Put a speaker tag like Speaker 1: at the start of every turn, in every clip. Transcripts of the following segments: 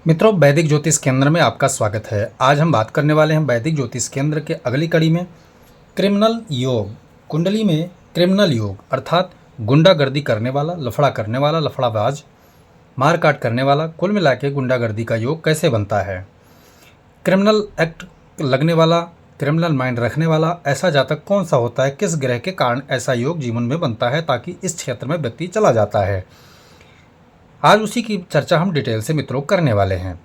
Speaker 1: मित्रों, वैदिक ज्योतिष केंद्र में आपका स्वागत है। आज हम बात करने वाले हैं वैदिक ज्योतिष केंद्र के अगली कड़ी में क्रिमिनल योग। कुंडली में क्रिमिनल योग अर्थात गुंडागर्दी करने वाला, लफड़ा करने वाला, लफड़ाबाज, मारकाट करने वाला, कुल मिला के गुंडागर्दी का योग कैसे बनता है। क्रिमिनल एक्ट लगने वाला, क्रिमिनल माइंड रखने वाला ऐसा जातक कौन सा होता है, किस ग्रह के कारण ऐसा योग जीवन में बनता है ताकि इस क्षेत्र में व्यक्ति चला जाता है। आज उसी की चर्चा हम डिटेल से मित्रों करने वाले हैं।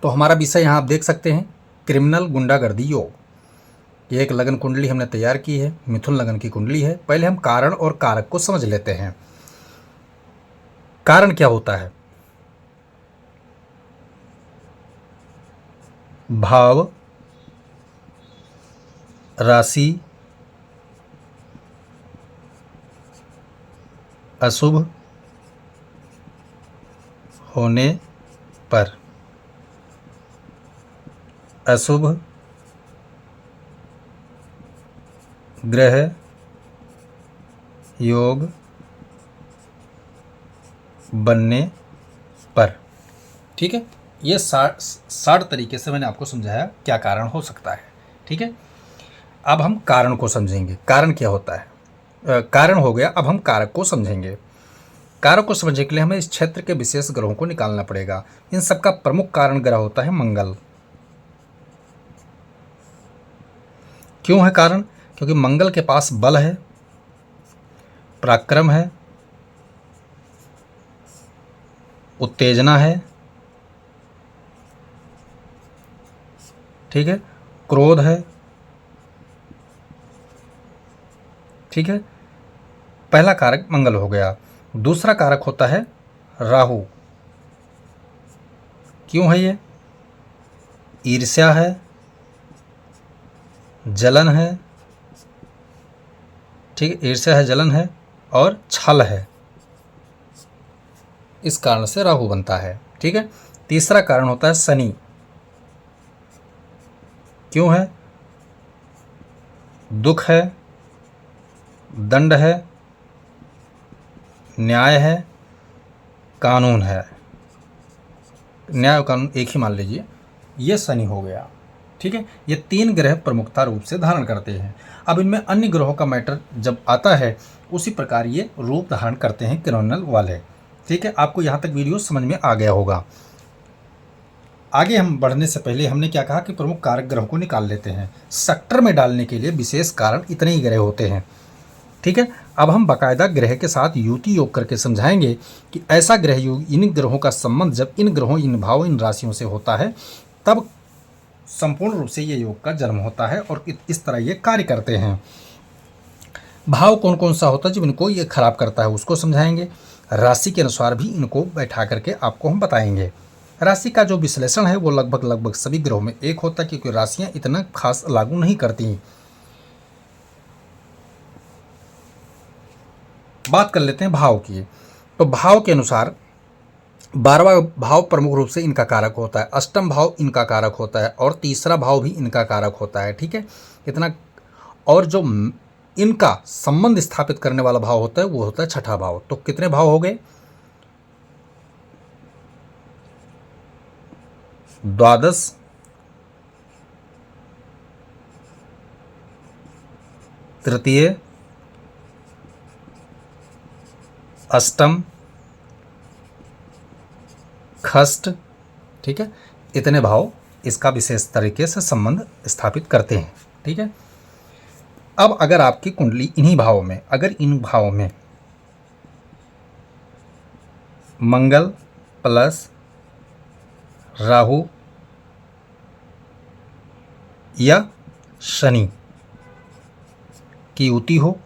Speaker 1: तो हमारा विषय यहाँ आप देख सकते हैं, क्रिमिनल गुंडागर्दी योग। ये एक लगन कुंडली हमने तैयार की है, मिथुन लगन की कुंडली है। पहले हम कारण और कारक को समझ लेते हैं। कारण क्या होता है? भाव, राशि, अशुभ होने पर, अशुभ ग्रह योग बनने पर। ठीक है, ये 60 तरीके से मैंने आपको समझाया क्या कारण हो सकता है। ठीक है, अब हम कारण को समझेंगे। कारण क्या होता है? कारण हो गया, अब हम कारक को समझेंगे। कारक को समझने के लिए हमें इस क्षेत्र के विशेष ग्रहों को निकालना पड़ेगा। इन सबका प्रमुख कारण ग्रह होता है मंगल। क्यों है कारण? क्योंकि मंगल के पास बल है, पराक्रम है, उत्तेजना है, ठीक है, क्रोध है। ठीक है, पहला कारक मंगल हो गया। दूसरा कारक होता है राहु। क्यों है ये? ईर्ष्या है, जलन है। ठीक है, ईर्ष्या है, जलन है और छल है। इस कारण से राहु बनता है। ठीक है, तीसरा कारण होता है शनि। क्यों है? दुख है, दंड है, न्याय है, कानून है। न्याय और कानून एक ही मान लीजिए, ये शनि हो गया। ठीक है, ये तीन ग्रह प्रमुखता रूप से धारण करते हैं। अब इनमें अन्य ग्रहों का मैटर जब आता है उसी प्रकार ये रूप धारण करते हैं क्रिमिनल वाले। ठीक है, आपको यहाँ तक वीडियो समझ में आ गया होगा। आगे हम बढ़ने से पहले हमने क्या कहा कि प्रमुख कारक ग्रहों को निकाल लेते हैं। सेक्टर में डालने के लिए विशेष कारण इतने ही ग्रह होते हैं। ठीक है, अब हम बाकायदा ग्रह के साथ युति योग करके समझाएंगे कि ऐसा ग्रह योग, इन ग्रहों का संबंध जब इन ग्रहों, इन भाव, इन राशियों से होता है तब संपूर्ण रूप से ये योग का जन्म होता है और इस तरह ये कार्य करते हैं। भाव कौन कौन सा होता है जब इनको ये खराब करता है उसको समझाएंगे। राशि के अनुसार भी इनको बैठा करके आपको हम बताएंगे। राशि का जो विश्लेषण है वो लगभग सभी ग्रहों में एक होता है, क्योंकि राशियां इतना खास लागू नहीं करती। बात कर लेते हैं भाव की। तो भाव के अनुसार 12वां भाव प्रमुख रूप से इनका कारक होता है, अष्टम भाव इनका कारक होता है और तीसरा भाव भी इनका कारक होता है। ठीक है, इतना। और जो इनका संबंध स्थापित करने वाला भाव होता है वो होता है छठा भाव। तो कितने भाव हो गए? द्वादश, तृतीय, अष्टम, खष्ट। ठीक है, इतने भाव इसका विशेष तरीके से संबंध स्थापित करते हैं। ठीक है, अब अगर आपकी कुंडली इन्हीं भावों में, अगर इन भावों में मंगल प्लस राहु या शनि की युति हो,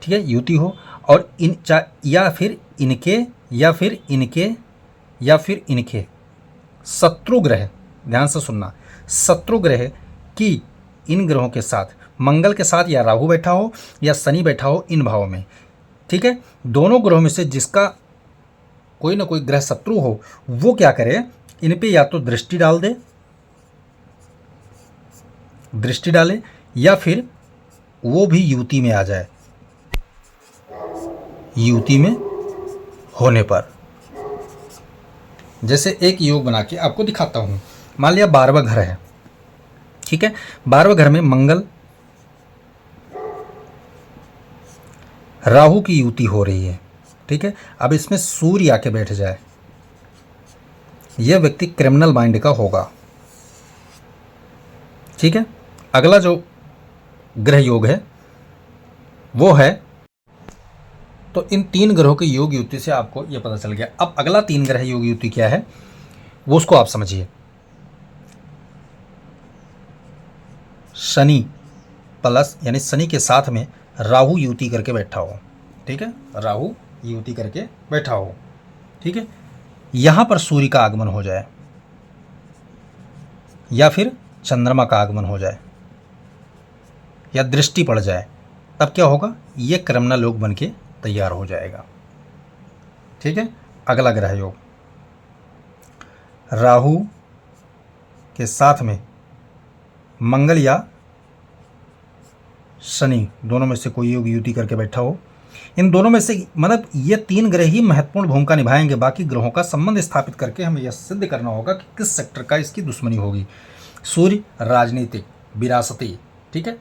Speaker 1: ठीक है, युति हो, और या फिर इनके शत्रु ग्रह, ध्यान से सुनना, शत्रु ग्रह की इन ग्रहों के साथ, मंगल के साथ या राहु बैठा हो या शनि बैठा हो इन भावों में। ठीक है, दोनों ग्रहों में से जिसका कोई ना कोई ग्रह शत्रु हो वो क्या करे, इन पे या तो दृष्टि डाले या फिर वो भी युति में आ जाए। युति में होने पर जैसे एक योग बना के आपको दिखाता हूँ। मान लिया 12वां घर है, ठीक है। 12वें घर में मंगल राहु की युति हो रही है, ठीक है। अब इसमें सूर्य आके बैठ जाए, यह व्यक्ति क्रिमिनल माइंड का होगा, ठीक है। अगला जो ग्रह योग है वो है, तो इन 3 ग्रहों की योग युति से आपको यह पता चल गया। अब अगला 3 ग्रह योग युति क्या है वो उसको आप समझिए। शनि प्लस यानी शनि के साथ में राहु युति करके बैठा हो, ठीक है। राहु युति करके बैठा हो, ठीक है। यहां पर सूर्य का आगमन हो जाए या फिर चंद्रमा का आगमन हो जाए या दृष्टि पड़ जाए, तब क्या होगा, ये क्रिमिनल योग बन के तैयार हो जाएगा, ठीक है। अगला ग्रह योग, राहु के साथ में मंगल या शनि, दोनों में से कोई योग युति करके बैठा हो। इन दोनों में से मतलब ये 3 ग्रह ही महत्वपूर्ण भूमिका निभाएंगे। बाकी ग्रहों का संबंध स्थापित करके हमें यह सिद्ध करना होगा कि किस सेक्टर का इसकी दुश्मनी होगी। सूर्य राजनीतिक, विरासती, ठीक है,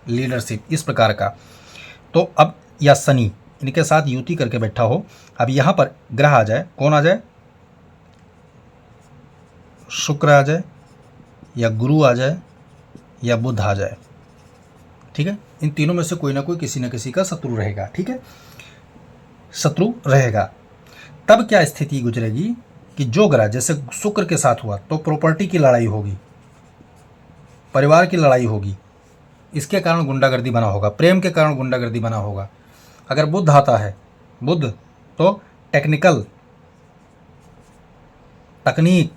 Speaker 1: लीडरशिप, इस प्रकार का। तो अब या शनि इनके साथ युति करके बैठा हो। अब यहाँ पर ग्रह आ जाए, कौन आ जाए, शुक्र आ जाए या गुरु आ जाए या बुध आ जाए, ठीक है। इन तीनों में से कोई ना कोई किसी न किसी का शत्रु रहेगा, ठीक है, शत्रु रहेगा। तब क्या स्थिति गुजरेगी कि जो ग्रह जैसे शुक्र के साथ हुआ तो प्रॉपर्टी की लड़ाई होगी, परिवार की लड़ाई होगी, इसके कारण गुंडागर्दी बना होगा, प्रेम के कारण गुंडागर्दी बना होगा। अगर बुध आता है, बुध तो टेक्निकल, तकनीक,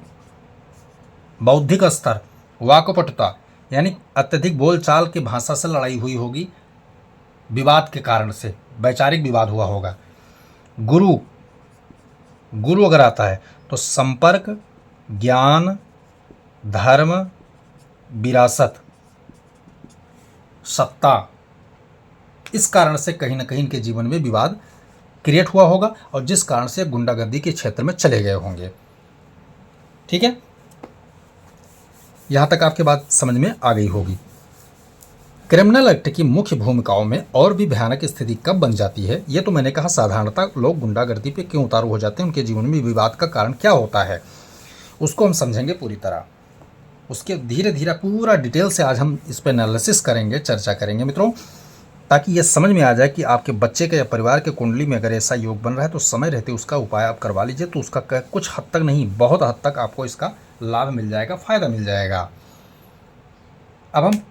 Speaker 1: बौद्धिक स्तर, वाकपटुता, यानी अत्यधिक बोलचाल की भाषा से लड़ाई हुई होगी, विवाद के कारण से वैचारिक विवाद हुआ होगा। गुरु, गुरु अगर आता है तो संपर्क, ज्ञान, धर्म, विरासत, सत्ता, इस कारण से कहीं ना कहीं इनके जीवन में विवाद क्रिएट हुआ होगा और जिस कारण से गुंडागर्दी के क्षेत्र में चले गए होंगे, ठीक है। यहां तक आपके बात समझ में आ गई होगी। क्रिमिनल एक्ट की मुख्य भूमिकाओं में और भी भयानक स्थिति कब बन जाती है, ये तो मैंने कहा साधारणतः लोग गुंडागर्दी पे क्यों उतारू हो जाते हैं, उनके जीवन में विवाद का कारण क्या होता है, उसको हम समझेंगे पूरी तरह। उसके धीरे धीरे पूरा डिटेल से आज हम इस पर एनालिसिस करेंगे, चर्चा करेंगे मित्रों, ताकि ये समझ में आ जाए कि आपके बच्चे के या परिवार के कुंडली में अगर ऐसा योग बन रहा है तो समय रहते उसका उपाय आप करवा लीजिए, तो उसका कुछ हद तक नहीं, बहुत हद तक आपको इसका लाभ मिल जाएगा, फायदा मिल जाएगा। अब हम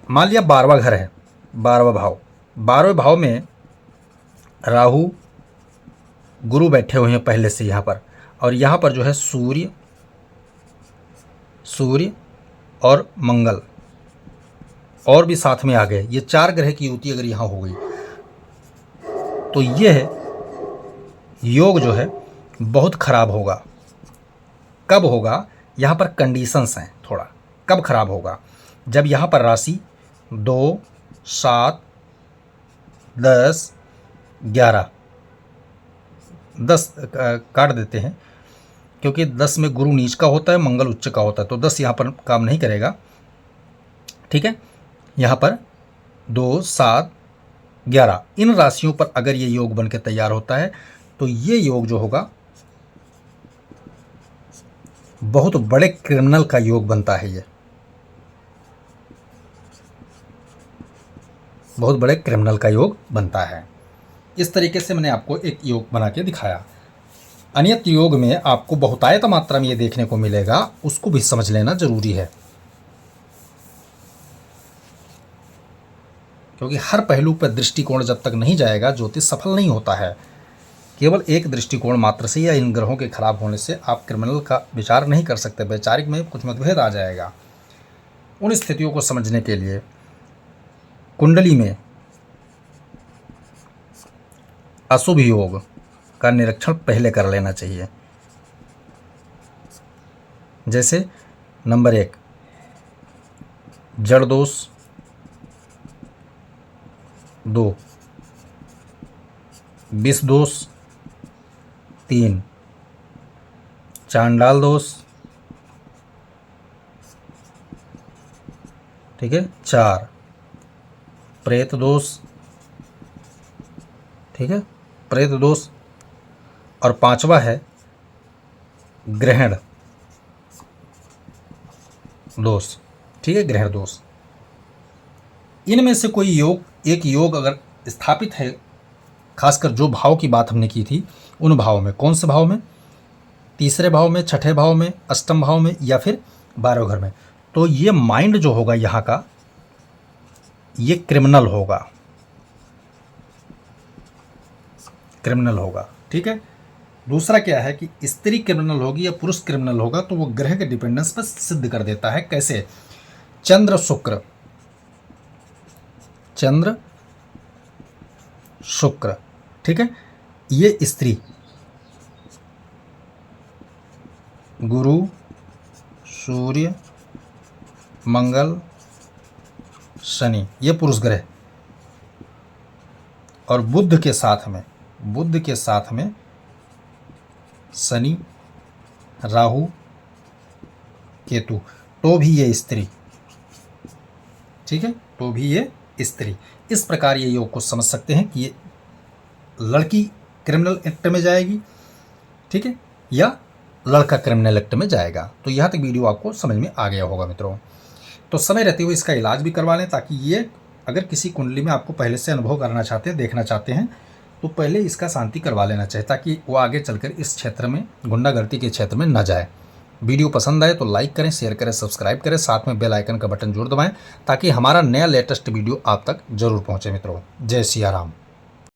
Speaker 1: मान लिया 12वां घर है, 12वां भाव, 12वें भाव में राहु गुरु बैठे हुए हैं पहले से यहाँ पर, और यहाँ पर जो है सूर्य, सूर्य और मंगल और भी साथ में आ गए। ये 4 ग्रह की युति अगर यहाँ हो गई तो यह योग जो है बहुत खराब होगा। कब होगा, यहाँ पर कंडीशंस हैं थोड़ा, कब खराब होगा, जब यहाँ पर राशि 2, 7, 10, 11, 10 काट देते हैं क्योंकि 10 में गुरु नीच का होता है, मंगल उच्च का होता है, तो 10 यहाँ पर काम नहीं करेगा, ठीक है। यहाँ पर 2, 7, 11 इन राशियों पर अगर ये योग बन के तैयार होता है तो ये योग जो होगा बहुत बड़े क्रिमिनल का योग बनता है, ये बहुत बड़े क्रिमिनल का योग बनता है। इस तरीके से मैंने आपको एक योग बना के दिखाया। अनियत योग में आपको बहुतायत मात्रा में ये देखने को मिलेगा, उसको भी समझ लेना जरूरी है, क्योंकि हर पहलू पर दृष्टिकोण जब तक नहीं जाएगा ज्योतिष सफल नहीं होता है। केवल एक दृष्टिकोण मात्र से या इन ग्रहों के खराब होने से आप क्रिमिनल का विचार नहीं कर सकते, वैचारिक में कुछ मतभेद आ जाएगा। उन स्थितियों को समझने के लिए कुंडली में अशुभ योग का निरीक्षण पहले कर लेना चाहिए। जैसे नंबर 1 जड़ दोष, 2 विष दोष, 3 चांडाल दोष, ठीक है। 4 प्रेत दोष, ठीक है, प्रेत दोष। और 5वां है ग्रहण दोष, ठीक है, ग्रहण दोष। इनमें से कोई योग, एक योग अगर स्थापित है, खासकर जो भाव की बात हमने की थी उन भाव में, कौन से भाव में, तीसरे भाव में, छठे भाव में, अष्टम भाव में या फिर 12वें घर में, तो ये माइंड जो होगा यहाँ का ये क्रिमिनल होगा, क्रिमिनल होगा, ठीक है। दूसरा क्या है कि स्त्री क्रिमिनल होगी या पुरुष क्रिमिनल होगा तो वो ग्रह के डिपेंडेंस पर सिद्ध कर देता है। कैसे? चंद्र शुक्र, चंद्र शुक्र, ठीक है, ये स्त्री, गुरु सूर्य मंगल शनि ये पुरुष ग्रह, और बुध के साथ में, बुध के साथ में शनि राहु केतु, तो भी ये स्त्री, ठीक है, तो भी ये स्त्री। इस प्रकार ये योग को समझ सकते हैं कि ये लड़की क्रिमिनल एक्ट में जाएगी, ठीक है, या लड़का क्रिमिनल एक्ट में जाएगा। तो यहाँ तक वीडियो आपको समझ में आ गया होगा मित्रों। तो समय रहते हुए इसका इलाज भी करवा लें, ताकि ये अगर किसी कुंडली में आपको पहले से अनुभव करना चाहते हैं, देखना चाहते हैं, तो पहले इसका शांति करवा लेना चाहिए, ताकि वो आगे चलकर इस क्षेत्र में, गुंडागर्दी के क्षेत्र में न जाए। वीडियो पसंद आए तो लाइक करें, शेयर करें, सब्सक्राइब करें, साथ में बेल आइकन का बटन जरूर दबाएं, ताकि हमारा नया लेटेस्ट वीडियो आप तक जरूर पहुंचे मित्रों। जय सिया राम।